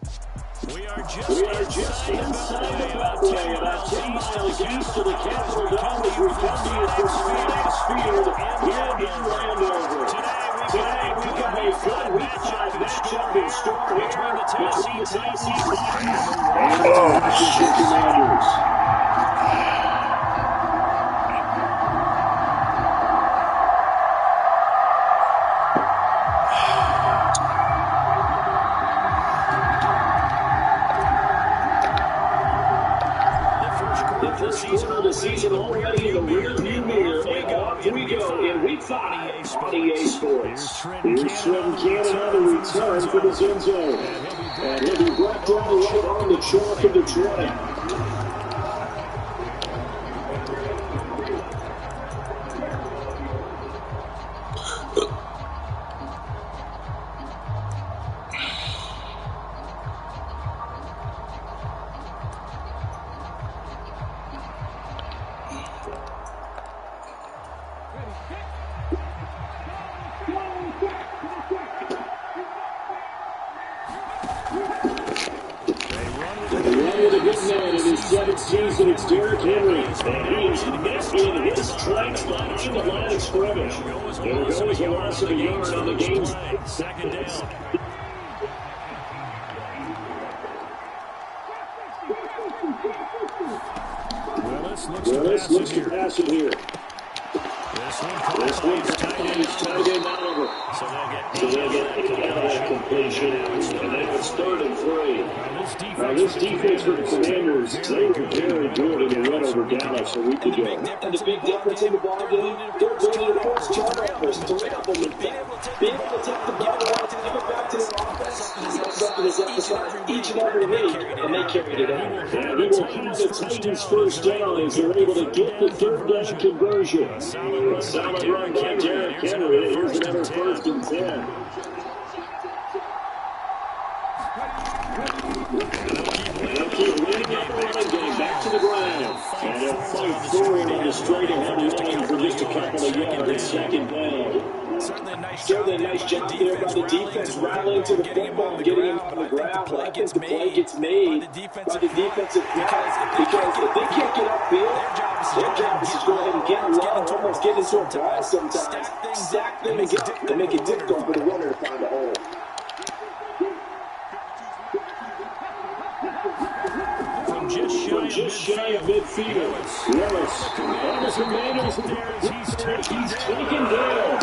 We are just inside the Beltway, about 10 miles east of the Capitol Dome as we come to you from FedEx Field here in Landover. Today we've got a good Week 5 matchup in store here between the Tennessee Titans and the Washington Commanders. The season already in the rearview mirror, and off we go in Week 5 on EA Sports. Here's Trenton Cannon on the return for the end zone, and he'll be brought down right on the chalk of the 20. Season, it's Derrick Henry, and he is missed in his tracks behind the line of scrimmage. There goes a loss of a yard on the game's second down. Willis looks to pass it here. This one's tight end Oliver. So they'll get a completion, and then it's 3rd and 3. Now this defense for the Commanders, they were very good in the run over Dallas a week ago. And the big difference in the ball game, they're ability to force turnovers, to being able to take the ball out, to give it back to their offense. That's something that's emphasized each and every week, and they carried it out. And he will have the Titans first down as they're able to get the 3rd down conversion. A solid run by Derrick Henry. Here's another 1st and 10. They'll keep leading up the run game back to the ground. And they'll fight forward on the straight ahead line for just a couple of yards. 2nd down. Certainly a nice job there by the defense, rallying to the football and getting him on the ground. But I think the play gets made by the defensive guys, because if they can't get upfield, their job is to go ahead and get a run, almost get into a ball sometimes, stack them and make it difficult for the runner to find a hole. Just shy of midfield. Willis on the Commanders. He's taken down.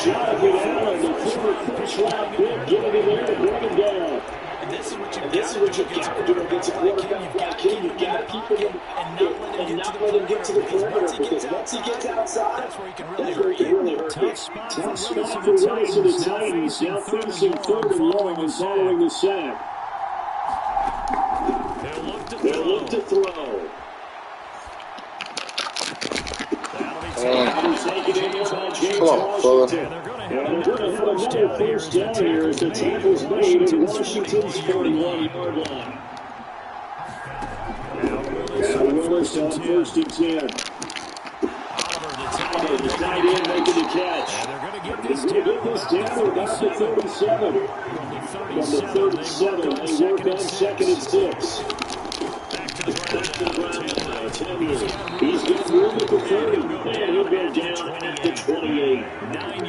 Jonathan Allen, the former first round pick, getting in there to bring him down. And this is what you've got to do against a quarterback like him. You've got to keep him and not let him get to the perimeter, because once he gets outside, that's where he can really hurt you. Tough spot for Willis and the Titans, now facing 3rd and long and following the sack. They'll look to throw. Come on, brother. And they're going to have another first down here as the tackle's made at Washington's 41-yard line. Now Willis on 1st and 10. Oliver, the tight end, making the catch. He's going to get this down about the 37. From the 37, they work on 2nd and 6. He's got room at the 30, and he'll go down at the 28. 9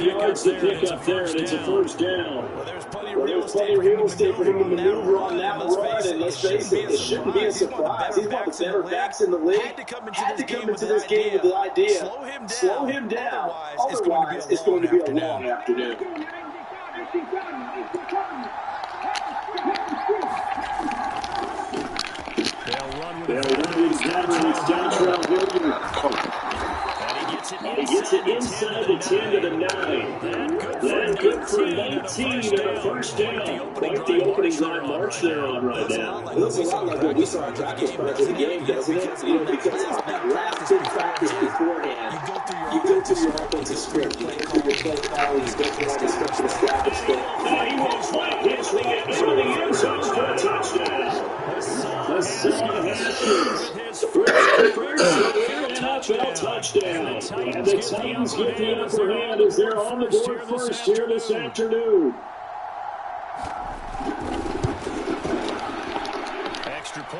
yards to pick up there, and it's a first down. Well, there's plenty of real estate for him to maneuver on that run, and let's face it, it shouldn't be a surprise. He's one of the better backs in the league. Had to come into this game with the idea, slow him down. Otherwise, it's going to be a long afternoon. They'll run with Cameron. It's Dontrell Hilliard. He gets it inside the 10 to the 9. That's good for 19 and a first down. Quite the opening drive march they're on right now. It looks a lot like what we saw in practice prior to the game, doesn't it? You know, because on that last big practice beforehand, you go through your offensive script, you go through your play calling, you go through all the stuff to establish that. He will flat his way into the end zone for a touchdown. Hassan Haskins, first NFL touchdown. And the Titans get the upper hand as they're on the board first here this afternoon.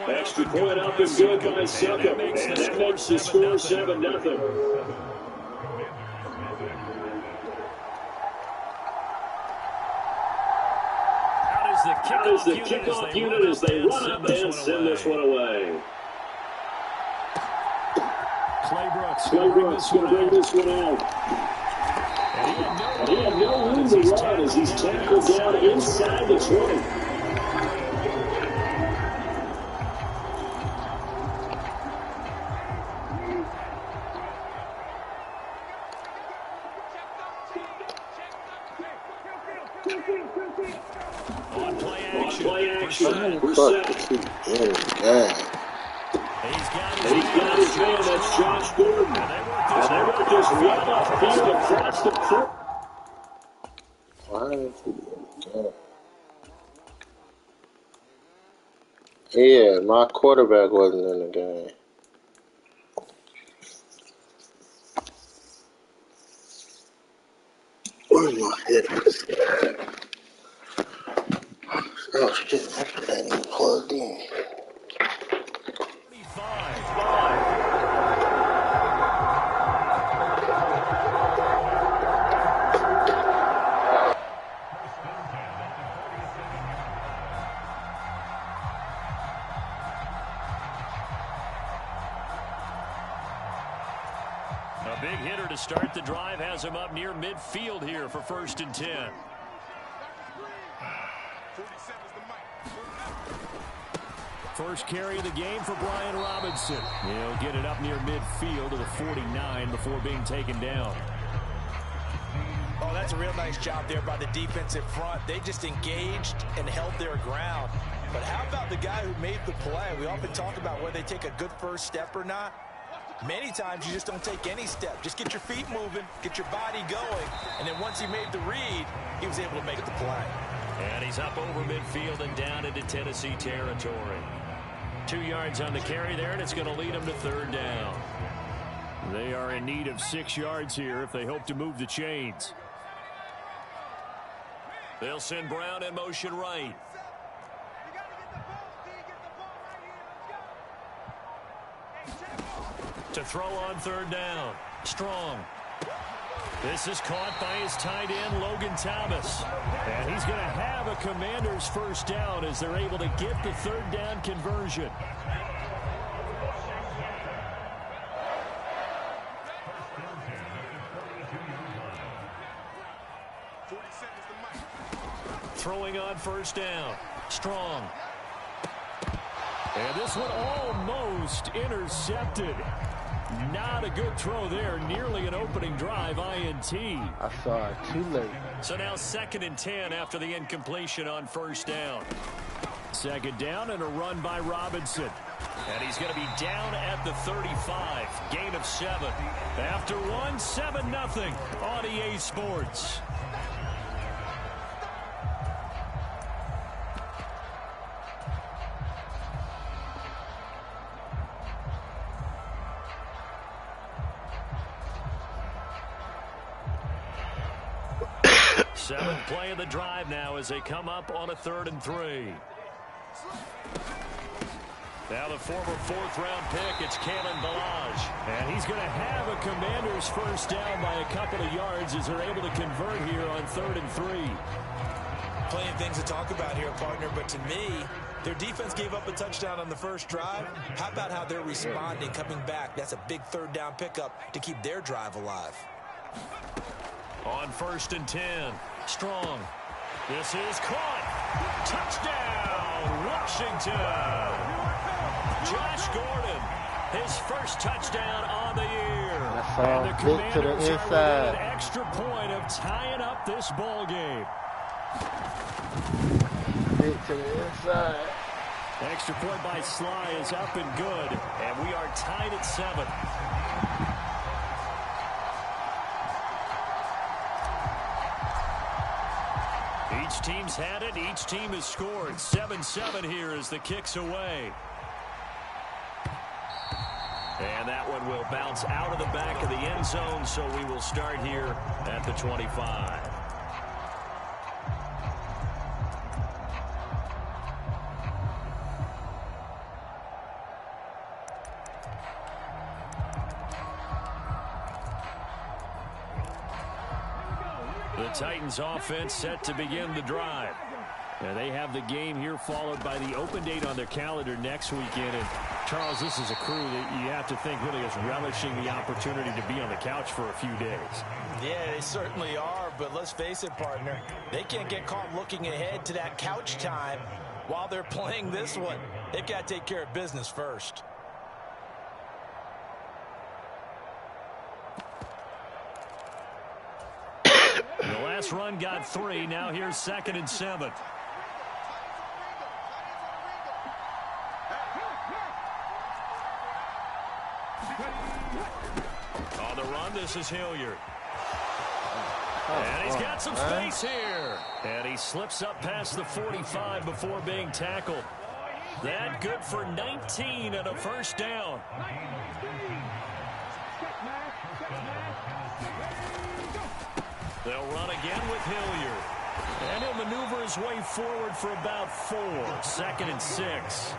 Extra point up and good by Succop. And that makes the score 7-0. How does the kickoff unit as they run up and send this one away? Claybrooks going to bring this one out. And he had no room to run as he's tackled down inside the 20. On play action. We're set. He's got his man. That's Josh Gordon. And they work this well off field across the front. Yeah, my quarterback wasn't in the game. Where's my head? Oh shit, that ain't even plugged in. A big hitter to start the drive has him up near midfield here for 1st and 10. First carry of the game for Brian Robinson. He'll get it up near midfield to the 49 before being taken down. Oh, that's a real nice job there by the defensive front. They just engaged and held their ground. But how about the guy who made the play? We often talk about whether they take a good first step or not. Many times you just don't take any step. Just get your feet moving, get your body going, and then once he made the read, he was able to make the play. And he's up over midfield and down into Tennessee territory. 2 yards on the carry there, and it's going to lead them to 3rd down. They are in need of 6 yards here if they hope to move the chains. They'll send Brown in motion right. To throw on 3rd down. Strong. This is caught by his tight end, Logan Thomas. And he's going to have a Commanders 1st down as they're able to get the 3rd down conversion. Throwing on 1st down. Strong. And this one almost intercepted. Not a good throw there. Nearly an opening drive INT. I saw it too late. So now 2nd and 10 after the incompletion on 1st down. 2nd down and a run by Robinson. And he's going to be down at the 35. Gain of 7. After 7-0 on EA Sports. Seventh play of the drive now as they come up on a 3rd and 3. Now the former 4th-round pick, it's Kalen Ballage. And he's going to have a Commanders 1st down by a couple of yards as they're able to convert here on 3rd and 3. Plenty of things to talk about here, partner, but to me, their defense gave up a touchdown on the first drive. How about how they're responding, coming back? That's a big 3rd down pickup to keep their drive alive. On 1st and 10, Strong. This is caught. Touchdown, Washington. Josh Gordon, his 1st touchdown on the year. And the Commanders are within an extra point of tying up this ball game. Big to the inside. Extra point by Sly is up and good, and we are tied at 7. Each team's had it. Each team has scored. 7-7 here as the kick's away. And that one will bounce out of the back of the end zone, so we will start here at the 25. The Titans offense set to begin the drive. Now they have the game here followed by the open date on their calendar next weekend. And Charles, this is a crew that you have to think really is relishing the opportunity to be on the couch for a few days. Yeah, they certainly are, but let's face it, partner. They can't get caught looking ahead to that couch time while they're playing this one. They've got to take care of business first. The last run got 3. Now here's 2nd and 7. On the run, this is Hilliard. And he's got some space here. And he slips up past the 45 before being tackled. That good for 19 and a first down. They'll run again with Hilliard. And he'll maneuver his way forward for about 4. 2nd and 6.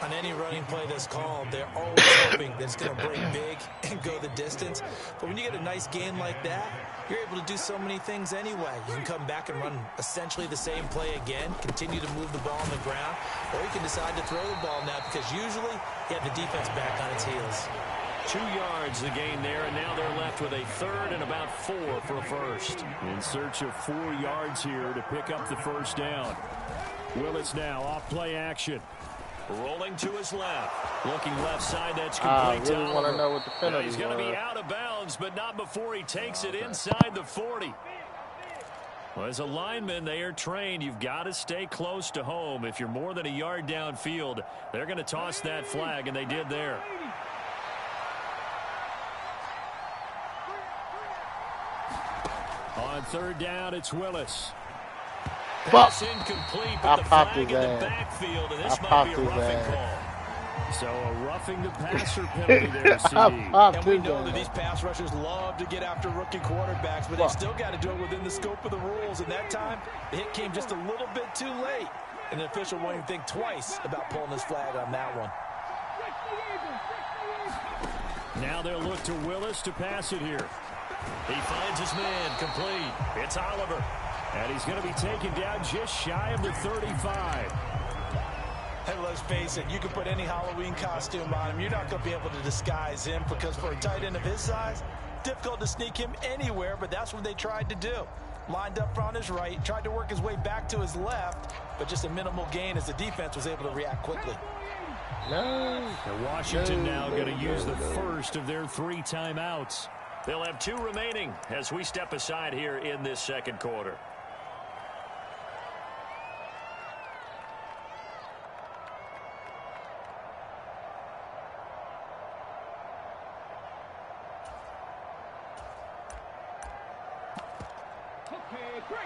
On any running play that's called, they're always hoping that it's going to break big and go the distance. But when you get a nice gain like that, you're able to do so many things anyway. You can come back and run essentially the same play again, continue to move the ball on the ground, or you can decide to throw the ball now because usually you have the defense back on its heels. 2 yards the gain there, and now they're left with a 3rd and about 4 for a first. In search of 4 yards here to pick up the first down. Willis now off play action. Rolling to his left. Looking left side, that's complete to really want to know what the penalty He's going to be out of bounds, but not before he takes it inside the 40. Well, as a lineman, they are trained. You've got to stay close to home. If you're more than a yard downfield, they're going to toss that flag, and they did there. On 3rd down, it's Willis. Pass incomplete, but the flag in the backfield, and this might be a roughing call. So a roughing the passer penalty there, CD. And we know that these pass rushers love to get after rookie quarterbacks, but they still got to do it within the scope of the rules. And that time, the hit came just a little bit too late. And the official won't even think twice about pulling his flag on that one. Now they'll look to Willis to pass it here. He finds his man, complete. It's Oliver. And he's going to be taken down just shy of the 35. Hey, let's face it, you can put any Halloween costume on him. You're not going to be able to disguise him because for a tight end of his size, difficult to sneak him anywhere, but that's what they tried to do. Lined up on his right, tried to work his way back to his left, but just a minimal gain as the defense was able to react quickly. And Washington now going to use the first of their 3 timeouts. They'll have 2 remaining as we step aside here in this second quarter.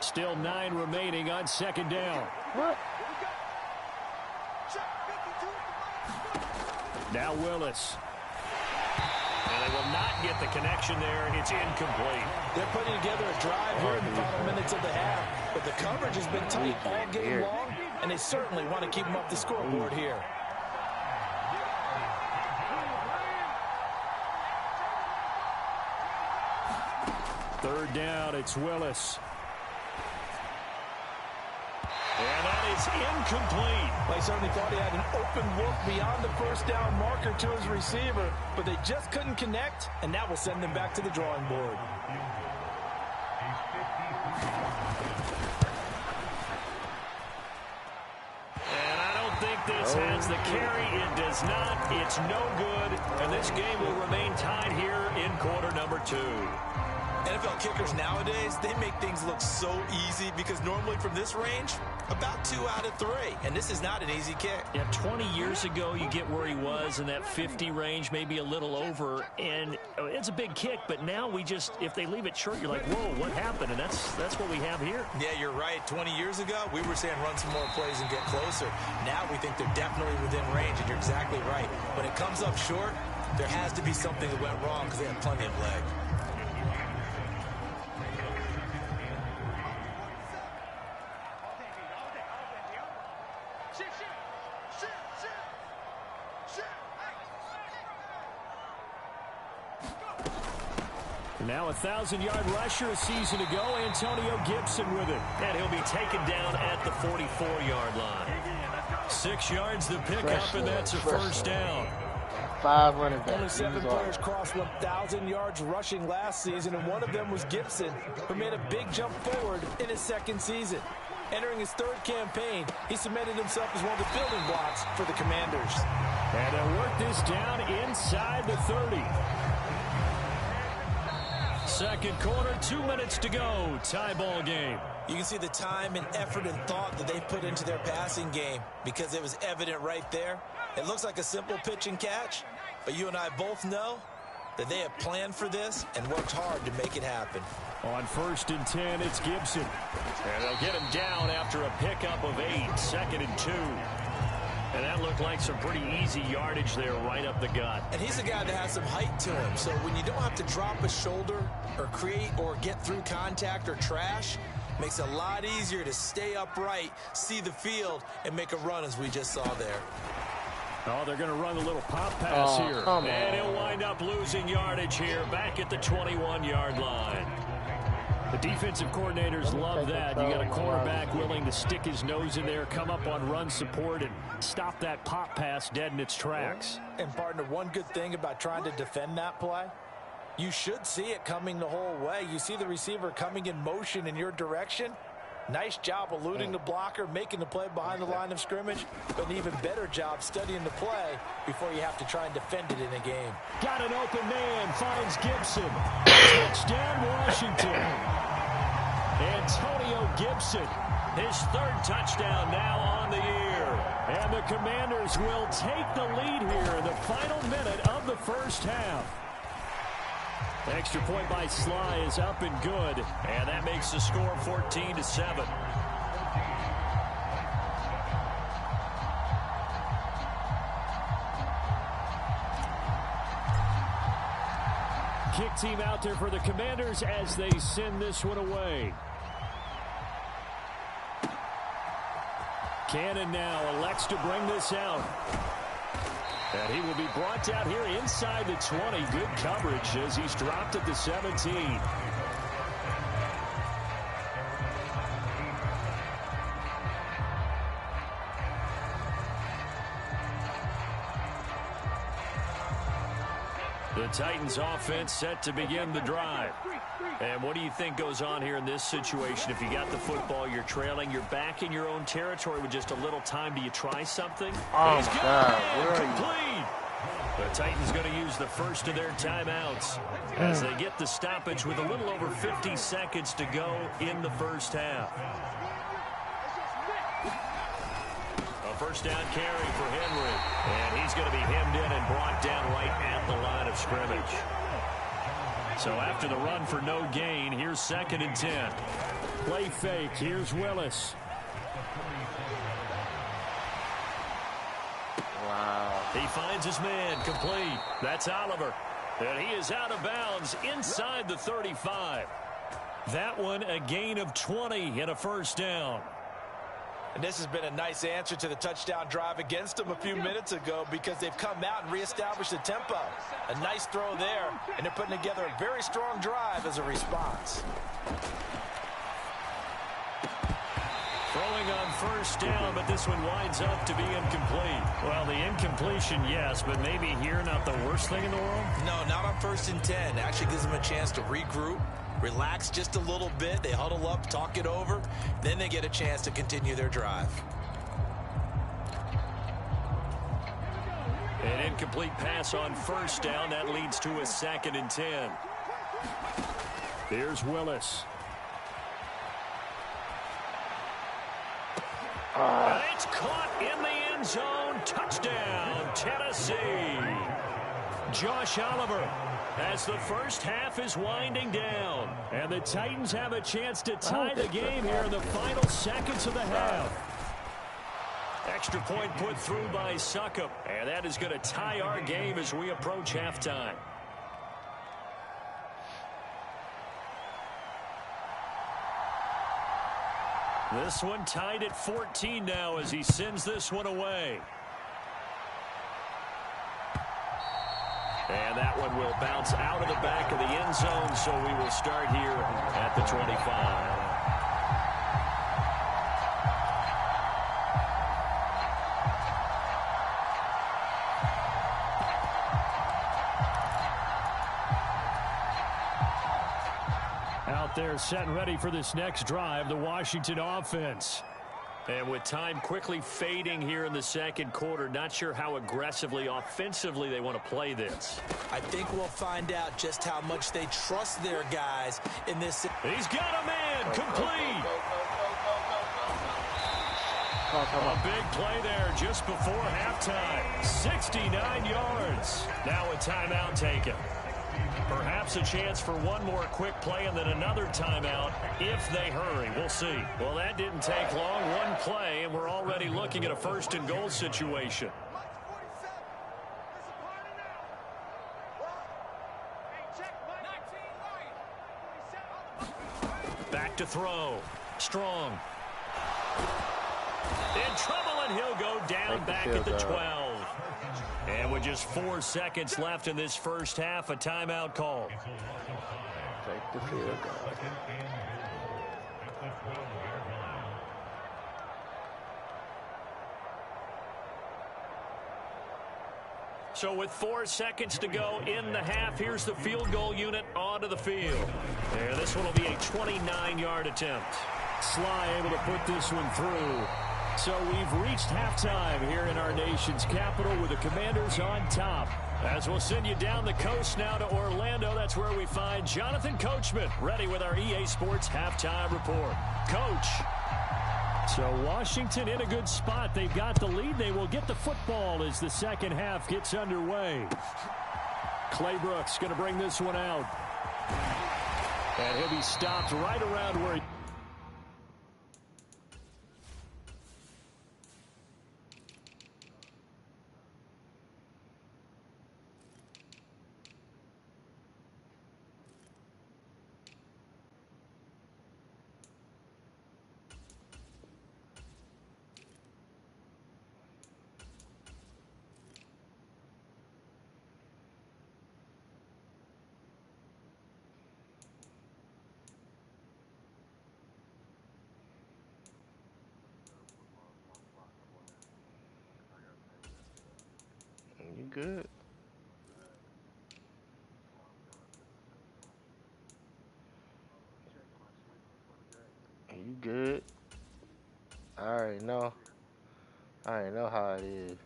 Still 9 remaining on 2nd down. What? Now Willis. And they will not get the connection there. It's incomplete. They're putting together a drive here in the final minutes of the half, but the coverage has been tight all game long, and they certainly want to keep them up the scoreboard here. Third down, it's Willis. And that is incomplete. They certainly thought he had an open look beyond the first down marker to his receiver, but they just couldn't connect, and that will send them back to the drawing board. And I don't think this has the carry. It does not. It's no good. And this game will remain tied here in quarter number 2. NFL kickers nowadays, they make things look so easy because normally from this range, about 2 out of 3. And this is not an easy kick. Yeah, 20 years ago, you get where he was in that 50 range, maybe a little over. And it's a big kick, but now we just, if they leave it short, you're like, whoa, what happened? And that's what we have here. Yeah, you're right. 20 years ago, we were saying run some more plays and get closer. Now we think they're definitely within range, and you're exactly right. When it comes up short, there has to be something that went wrong because they have plenty of leg. Now a 1,000-yard rusher a season ago, Antonio Gibson with it. And he'll be taken down at the 44-yard line. 6 yards the pickup, and that's a first down. 5 running backs. Only 7 players crossed 1,000 yards rushing last season, and one of them was Gibson, who made a big jump forward in his second season. Entering his 3rd campaign, he cemented himself as one of the building blocks for the Commanders. And they'll work this down inside the 30. Second quarter, 2 minutes to go. Tie ball game. You can see the time and effort and thought that they put into their passing game because it was evident right there. It looks like a simple pitch and catch, but you and I both know that they have planned for this and worked hard to make it happen. On 1st and 10, it's Gibson. And they'll get him down after a pickup of 8, 2nd and 2. And that looked like some pretty easy yardage there right up the gut. And he's a guy that has some height to him, so when you don't have to drop a shoulder or create or get through contact or trash, makes it a lot easier to stay upright, see the field, and make a run as we just saw there. Oh, they're going to run a little pop pass here. And he'll wind up losing yardage here back at the 21-yard line. The defensive coordinators love that. You got a quarterback willing to stick his nose in there, come up on run support, and stop that pop pass dead in its tracks. And, partner, one good thing about trying to defend that play, you should see it coming the whole way. You see the receiver coming in motion in your direction. Nice job eluding the blocker, making the play behind the line of scrimmage, but an even better job studying the play before you have to try and defend it in a game. Got an open man, finds Gibson. Touchdown, Washington. Antonio Gibson, his 3rd touchdown now on the year. And the Commanders will take the lead here in the final minute of the first half. Extra point by Sly is up and good, and that makes the score 14-7. Kick team out there for the Commanders as they send this one away. Cannon now elects to bring this out. And he will be brought out here inside the 20. Good coverage as he's dropped at the 17. The Titans offense set to begin the drive. And what do you think goes on here in this situation? If you got the football, you're trailing, you're back in your own territory with just a little time. Do you try something? Oh, my God. Complete. The Titans going to use the first of their timeouts as they get the stoppage with a little over 50 seconds to go in the first half. A first down carry for Henry. And he's going to be hemmed in and brought down right at the line of scrimmage. So after the run for no gain, here's 2nd and 10. Play fake. Here's Willis. Wow. He finds his man complete. That's Oliver. And he is out of bounds inside the 35. That one a gain of 20 and a first down. And this has been a nice answer to the touchdown drive against them a few minutes ago because they've come out and reestablished the tempo. A nice throw there, and they're putting together a very strong drive as a response. Throwing on first down, but this one winds up to be incomplete. Well, the incompletion, yes, but maybe here not the worst thing in the world? No, not on 1st and 10. Actually gives them a chance to regroup, relax just a little bit. They huddle up, talk it over. Then they get a chance to continue their drive. An incomplete pass on first down. That leads to a 2nd and 10. Here's Willis. And it's caught in the end zone. Touchdown, Tennessee. Josh Oliver as the first half is winding down. And the Titans have a chance to tie the game here in the final seconds of the half. Extra point put through by Succop. And that is going to tie our game as we approach halftime. This one tied at 14 now as he sends this one away. And that one will bounce out of the back of the end zone, so we will start here at the 25. Out there set and ready for this next drive, the Washington offense. And with time quickly fading here in the second quarter, not sure how aggressively, offensively they want to play this. I think we'll find out just how much they trust their guys in this. He's got a man, complete. A big play there just before halftime. 69 yards. Now a timeout taken. Perhaps a chance for one more quick play and then another timeout if they hurry. We'll see. Well, that didn't take long. One play, and we're already looking at a first and goal situation. Back to throw. Strong. In trouble, and he'll go down back at the 12. And with just 4 seconds left in this first half, a timeout call. Take the field goal. So with 4 seconds to go in the half, here's the field goal unit onto the field. There, this one will be a 29-yard attempt. Sly able to put this one through. So we've reached halftime here in our nation's capital with the Commanders on top. As we'll send you down the coast now to Orlando, that's where we find Jonathan Coachman ready with our EA Sports halftime report. Coach. So Washington in a good spot. They've got the lead. They will get the football as the second half gets underway. Clay Brooks going to bring this one out. And he'll be stopped right around where he... You good? You good? I already know. I already know how it is.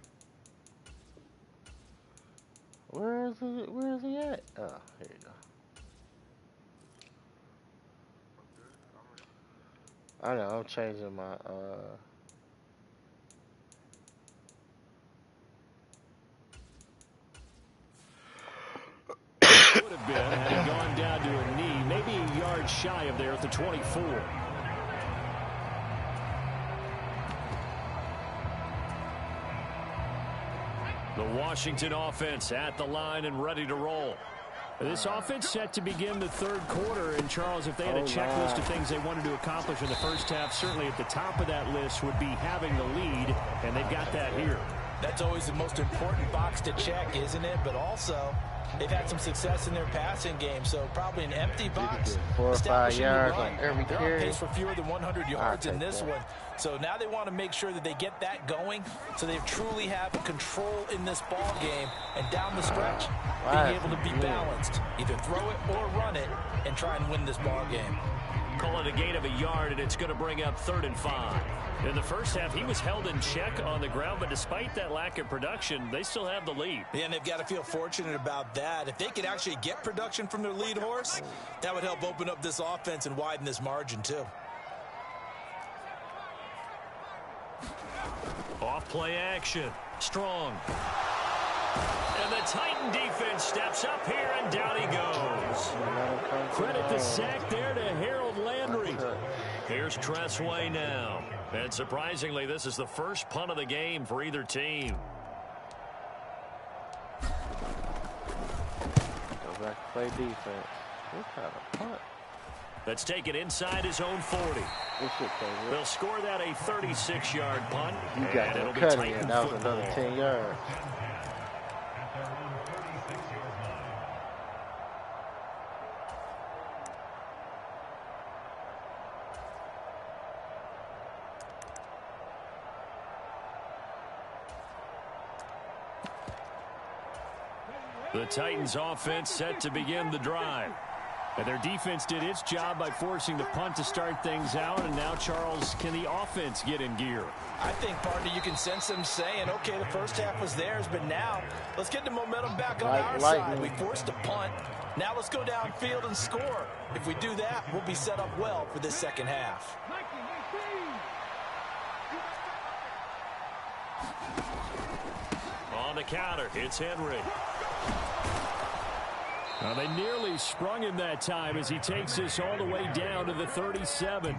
Where is it? Where is he at? Oh, here you go. I know. I'm changing my Would have been had he gone down to a knee, maybe a yard shy of there at the 24. The Washington offense at the line and ready to roll. This offense set to begin the third quarter. And, Charles, if they had a checklist of things they wanted to accomplish in the first half, certainly at the top of that list would be having the lead, and they've got that here. That's always the most important box to check, isn't it? But also, they've had some success in their passing game, so probably an empty box. 4 or 5 yards on every They're carry. on pace for fewer than 100 yards in this one. So now they want to make sure that they get that going so they truly have control in this ball game. And down the stretch, being able to be balanced. Either throw it or run it and try and win this ball game. Call it a gain of a yard, and it's going to bring up 3rd and 5. In the first half, he was held in check on the ground, but despite that lack of production, they still have the lead. Yeah, and they've got to feel fortunate about that. If they could actually get production from their lead horse, that would help open up this offense and widen this margin, too. Off play action. Strong. And the Titan defense steps up here, and down he goes. Credit the sack there to Harold Landry. Here's Tressway now. And surprisingly, this is the first punt of the game for either team. Go back to play defense. What kind of punt? Let's take it inside his own 40. They'll score that a 36-yard punt. You got that cutting, and that was another 10 yards. The Titans offense set to begin the drive. And their defense did its job by forcing the punt to start things out. And now, Charles, can the offense get in gear? I think, partner, you can sense them saying, okay, the first half was theirs, but now let's get the momentum back on our side. We forced a punt. Now let's go downfield and score. If we do that, we'll be set up well for this second half. On the counter, it's Henry. Now they nearly sprung him that time as he takes this all the way down to the 37.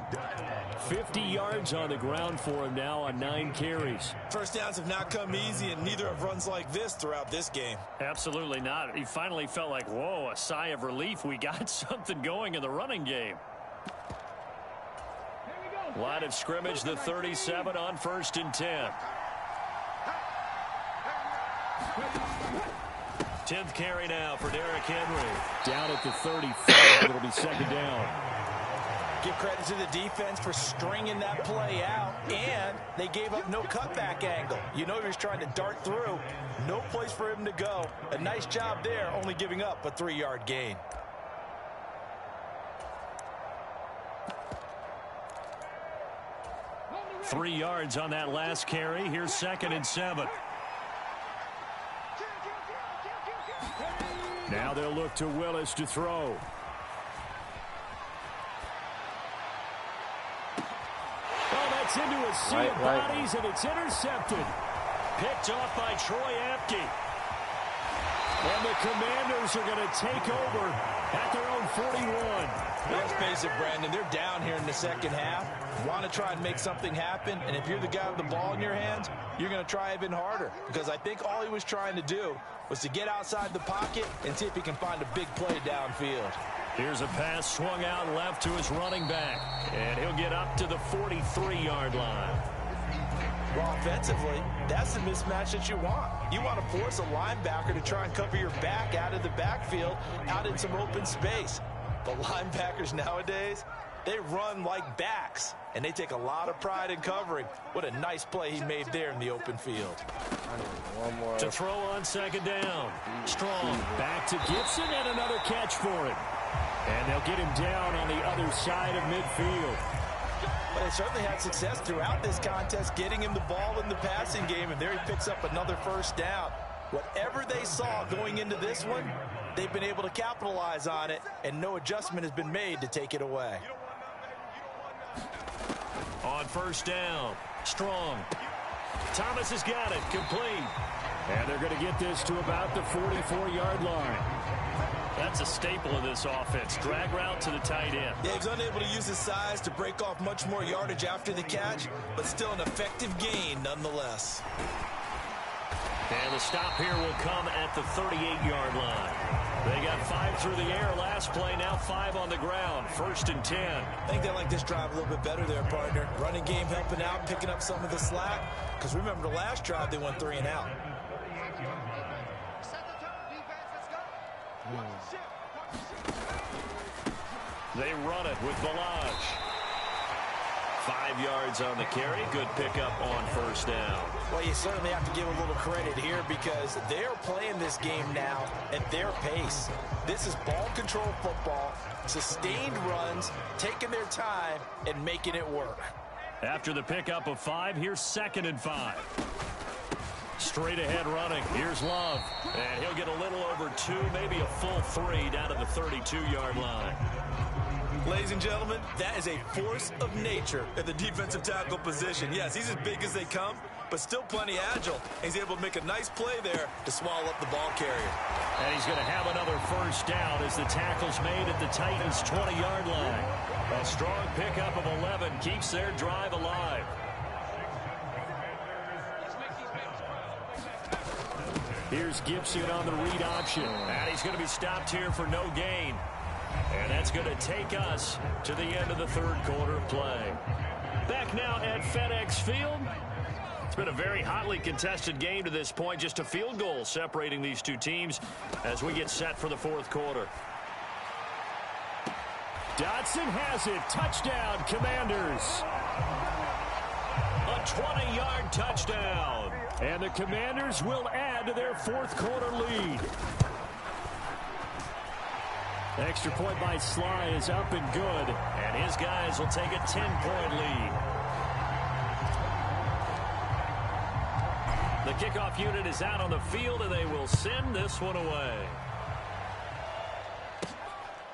50 yards on the ground for him now on 9 carries. First downs have not come easy, and neither have runs like this throughout this game. Absolutely not. He finally felt like, whoa, a sigh of relief. We got something going in the running game. Line of scrimmage, the 37 on 1st and 10. 10th carry now for Derrick Henry. Down at the 35. It'll be second down. Give credit to the defense for stringing that play out, and they gave up no cutback angle. You know he was trying to dart through. No place for him to go. A nice job there, only giving up a 3-yard gain. Three yards on that last carry. Here's 2nd and 7. Now they'll look to Willis to throw. Oh, that's into a sea of bodies, and it's intercepted. Picked off by Troy Apke. And the Commanders are going to take over at their own 41. Let's face it, Brandon, they're down here in the second half. Want to try and make something happen, and if you're the guy with the ball in your hands, you're going to try even harder, because I think all he was trying to do was to get outside the pocket and see if he can find a big play downfield. Here's a pass swung out left to his running back, and he'll get up to the 43-yard line. Well, offensively, that's the mismatch that you want. You want to force a linebacker to try and cover your back out of the backfield, out in some open space. But linebackers nowadays, they run like backs, and they take a lot of pride in covering. What a nice play he made there in the open field. One more. To throw on 2nd down. Strong back to Gibson, and another catch for him. And they'll get him down on the other side of midfield. But they certainly had success throughout this contest, getting him the ball in the passing game, and there he picks up another 1st down. Whatever they saw going into this one, they've been able to capitalize on it, and no adjustment has been made to take it away. On 1st down, Strong. Thomas has got it, complete. And they're going to get this to about the 44-yard line. That's a staple of this offense. Drag route to the tight end. Yeah, he's unable to use his size to break off much more yardage after the catch, but still an effective gain nonetheless. And the stop here will come at the 38-yard line. They got 5 through the air last play, now 5 on the ground. 1st and 10. I think they like this drive a little bit better there, partner. Running game helping out, picking up some of the slack. Because remember, the last drive, they went 3 and out. They run it with Balaj. 5 yards on the carry. Good pickup on 1st down. Well, you certainly have to give a little credit here because they're playing this game now at their pace. This is ball control football, sustained runs, taking their time, and making it work. After the pickup of 5, here's 2nd and 5. Straight ahead running. Here's Love. And he'll get a little over 2, maybe a full 3 down to the 32-yard line. Ladies and gentlemen, that is a force of nature at the defensive tackle position. Yes, he's as big as they come, but still plenty agile. He's able to make a nice play there to swallow up the ball carrier. And he's going to have another 1st down as the tackle's made at the Titans' 20-yard line. A strong pickup of 11 keeps their drive alive. Here's Gibson on the read option. And he's going to be stopped here for no gain. And that's going to take us to the end of the 3rd quarter of play. Back now at FedEx Field. It's been a very hotly contested game to this point. Just a field goal separating these two teams as we get set for the 4th quarter. Dotson has it. Touchdown, Commanders. A 20-yard touchdown. And the Commanders will add to their 4th quarter lead. Extra point by Sly is up and good. And his guys will take a 10-point lead. The kickoff unit is out on the field, and they will send this one away.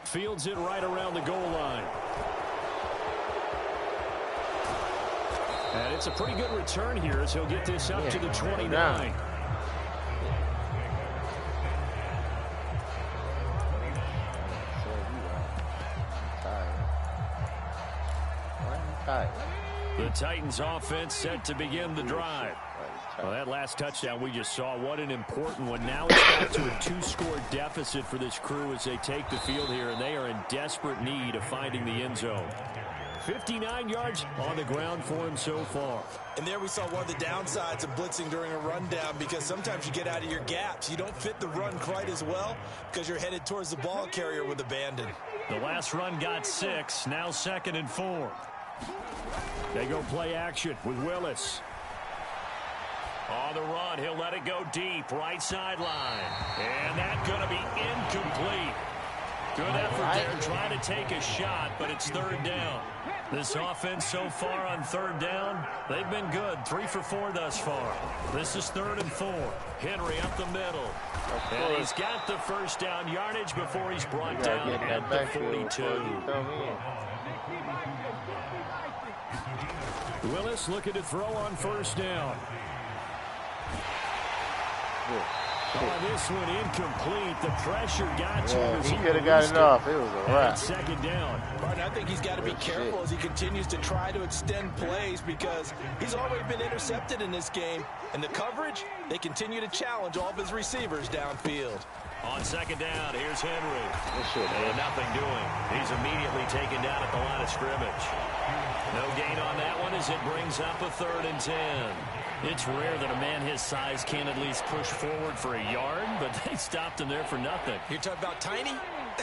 Fields it right around the goal line. And it's a pretty good return here as he'll get this up to the 29. The Titans offense set to begin the drive. Well, that last touchdown we just saw, what an important one. Now it's back to a 2-score deficit for this crew as they take the field here, and they are in desperate need of finding the end zone. 59 yards on the ground for him so far. And there we saw one of the downsides of blitzing during a rundown, because sometimes you get out of your gaps. You don't fit the run quite as well because you're headed towards the ball carrier with abandon. The last run got 6, now 2nd and 4. They go play action with Willis. On the run, he'll let it go deep, right sideline. And that's going to be incomplete. Good effort there, trying to take a shot, but it's 3rd down. This offense so far on 3rd down, they've been good. 3 for 4 thus far. This is 3rd and 4. Henry up the middle. And he's got the first down yardage before he's brought down at the 42. Willis looking to throw on 1st down. Oh, this one incomplete. The pressure got to him. He could have got it off. It was a wrap. 2nd down. Martin, I think he's got to be careful as he continues to try to extend plays, because he's already been intercepted in this game. And the coverage, they continue to challenge all of his receivers downfield. On 2nd down, here's Henry. And nothing doing. He's immediately taken down at the line of scrimmage. No gain on that one as it brings up a 3rd and 10. It's rare that a man his size can at least push forward for a yard, but they stopped him there for nothing. You're talking about Tiny?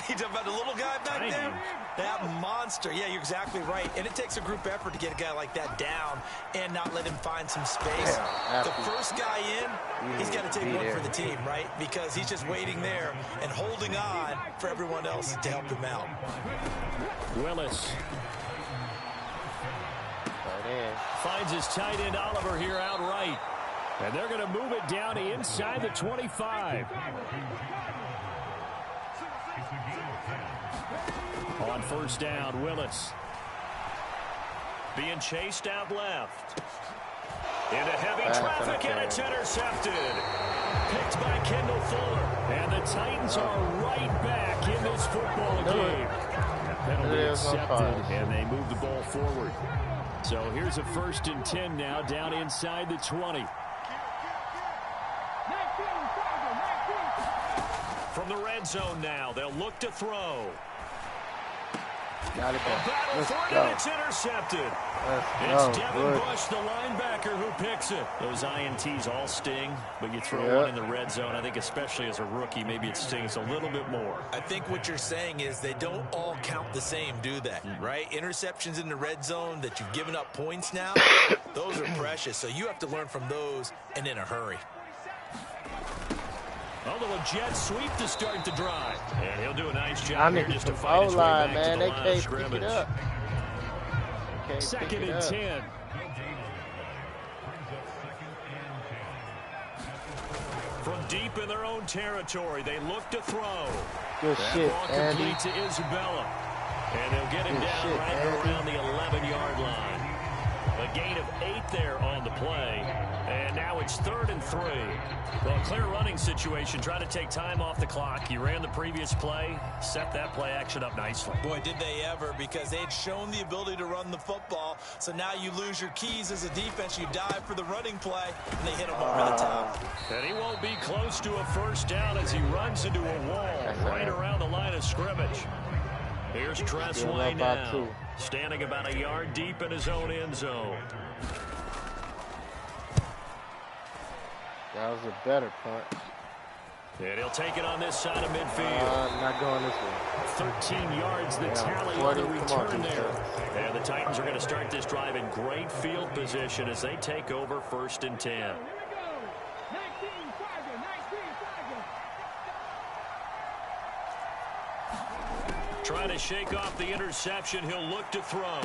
You're talking about the little guy back there? That monster. Yeah, you're exactly right. And it takes a group effort to get a guy like that down and not let him find some space. The first guy in, he's got to take one for the team, right? Because he's just waiting there and holding on for everyone else to help him out. Willis finds his tight end Oliver here outright. And they're going to move it down inside the 25. On 1st down, Willis being chased out left. Into heavy traffic, and it's intercepted. Picked by Kendall Fuller. And the Titans are right back in this football game. Penalty accepted, and they move the ball forward. So here's a 1st and 10 now, down inside the 20. From the red zone now, they'll look to throw. Got it back. Battle for it, and it's intercepted. It's Devin Bush, the linebacker, who picks it. Those INTs all sting, but you throw one in the red zone, I think especially as a rookie, maybe it stings a little bit more. I think what you're saying is they don't all count the same, do they? Right? Interceptions in the red zone that you've given up points now, those are precious. So you have to learn from those and in a hurry. Although a jet sweep to start the drive. And he'll do a nice job here just to the fight his way back man. to the They line of can't pick scrimmage. it up. 2nd and 10. From deep in their own territory, they look to throw. Good that shit, ball Andy. complete to Isabella. And they'll get him down right around the 11-yard line. A gain of 8 there on the play. And now it's 3rd and 3. Well, clear running situation, trying to take time off the clock. He ran the previous play, set that play action up nicely. Boy, did they ever, because they had shown the ability to run the football. So now you lose your keys as a defense. You dive for the running play, and they hit him over the top. And he won't be close to a 1st down as he runs into a wall right around the line of scrimmage. Here's Tressway now, standing about a yard deep in his own end zone. That was a better punt. And he'll take it on this side of midfield. Not going this way. 13 yards the tally on the return there. And the Titans are going to start this drive in great field position as they take over 1st and 10. Trying to shake off the interception. He'll look to throw.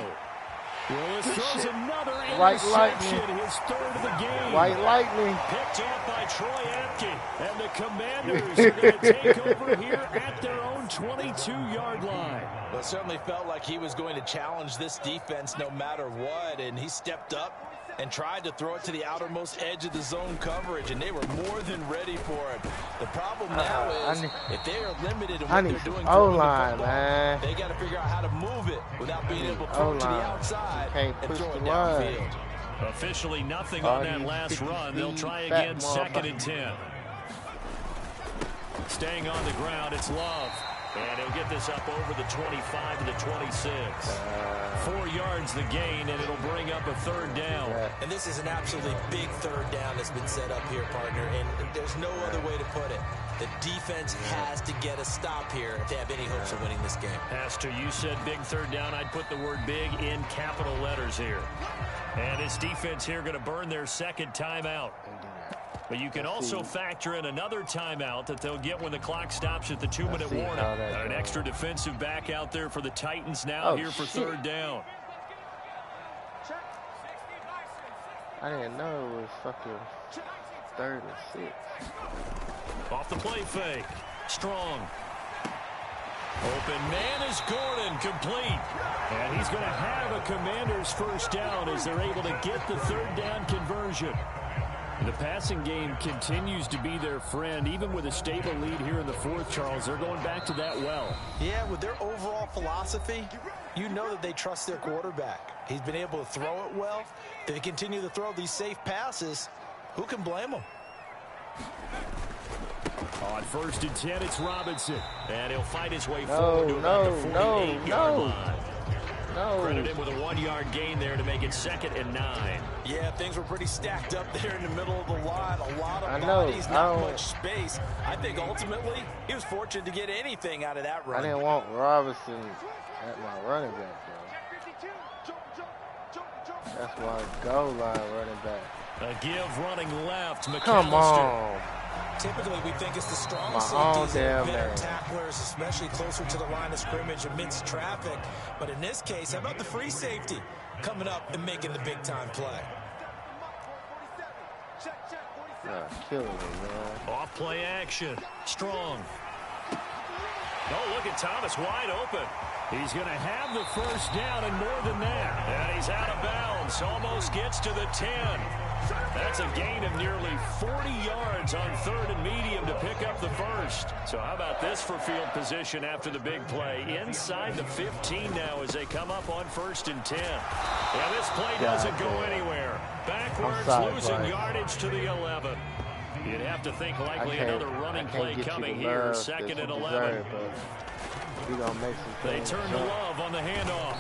Willis throws another White interception, lightning. his third of the game. White lightning. Picked off by Troy Apke. And the Commanders are going to take over here at their own 22-yard line. Well, it certainly felt like he was going to challenge this defense no matter what, and he stepped up and tried to throw it to the outermost edge of the zone coverage, and they were more than ready for it. The problem now is if they are limited in what they're doing O-line, man. they got to figure out how to move it without being able to throw it to the outside and throw it downfield. Officially nothing on that last run. They'll try again, 2nd and 10. Staying on the ground, it's Love. And he'll get this up over the 25 to the 26. 4 yards the gain, and it'll bring up a 3rd down. And this is an absolutely big 3rd down that's been set up here, partner, and there's no other way to put it. The defense has to get a stop here if they have any hopes of winning this game. Pastor, you said big 3rd down. I'd put the word big in capital letters here. And this defense here going to burn their 2nd timeout. But you can also factor in another timeout that they'll get when the clock stops at the 2-minute warning. Got an extra defensive back out there for the Titans now here for 3rd down. I didn't know it was fucking 3rd and 6. Off the play fake. Strong. Open man is Gordon, complete. And he's going to have a Commanders 1st down as they're able to get the 3rd down conversion. The passing game continues to be their friend. Even with a stable lead here in the 4th, Charles, they're going back to that well. Yeah, with their overall philosophy, you know that they trust their quarterback. He's been able to throw it well. They continue to throw these safe passes. Who can blame them? On 1st and 10, it's Robinson. And he'll fight his way forward to about the 48-yard line. Credit him with a 1-yard gain there to make it 2nd and 9. Yeah, things were pretty stacked up there in the middle of the line. A lot of bodies, not much space. I think ultimately he was fortunate to get anything out of that run. I didn't want Robinson at my running back, though. That's my goal line running back. A give running left. McAllister. Come on. Typically, we think it's the strong safeties that are better tacklers, especially closer to the line of scrimmage amidst traffic. But in this case, how about the free safety coming up and making the big-time play? Killing me, man. Off play action. Strong. Oh, look at Thomas wide open. He's going to have the 1st down and more than that. And he's out of bounds. Almost gets to the 10. That's a gain of nearly 40 yards on 3rd and medium to pick up the 1st. So how about this for field position after the big play? Inside the 15 now as they come up on 1st and 10. Yeah, this play doesn't go anywhere. Backwards, losing yardage to the 11. You'd have to think likely another running play coming here. 2nd and 11. They turn to Love on the handoff.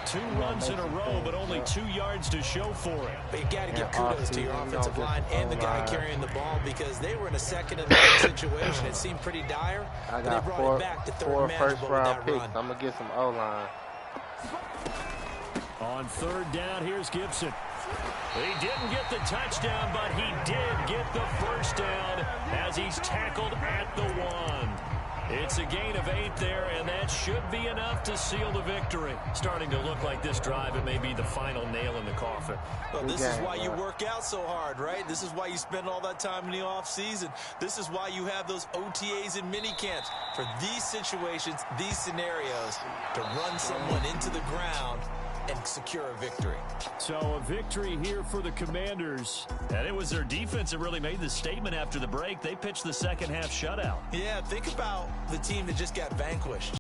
2 runs in a row, but only 2 yards to show for it. But you got to give kudos to your offensive line and the guy carrying the ball because they were in a 2nd and 9 situation. It seemed pretty dire, but they brought it back to 3rd manageable with that run. I'm going to get some O-line. On 3rd down, here's Gibson. He didn't get the touchdown, but he did get the 1st down as he's tackled at the 1. It's a gain of 8 there, and that should be enough to seal the victory. Starting to look like this drive, it may be the final nail in the coffin. Well, this is why you work out so hard, right? This is why you spend all that time in the offseason. This is why you have those OTAs and mini camps for these situations, these scenarios, to run someone into the ground and secure a victory. So a victory here for the Commanders. And it was their defense that really made the statement after the break. They pitched the 2nd half shutout. Yeah, think about the team that just got vanquished.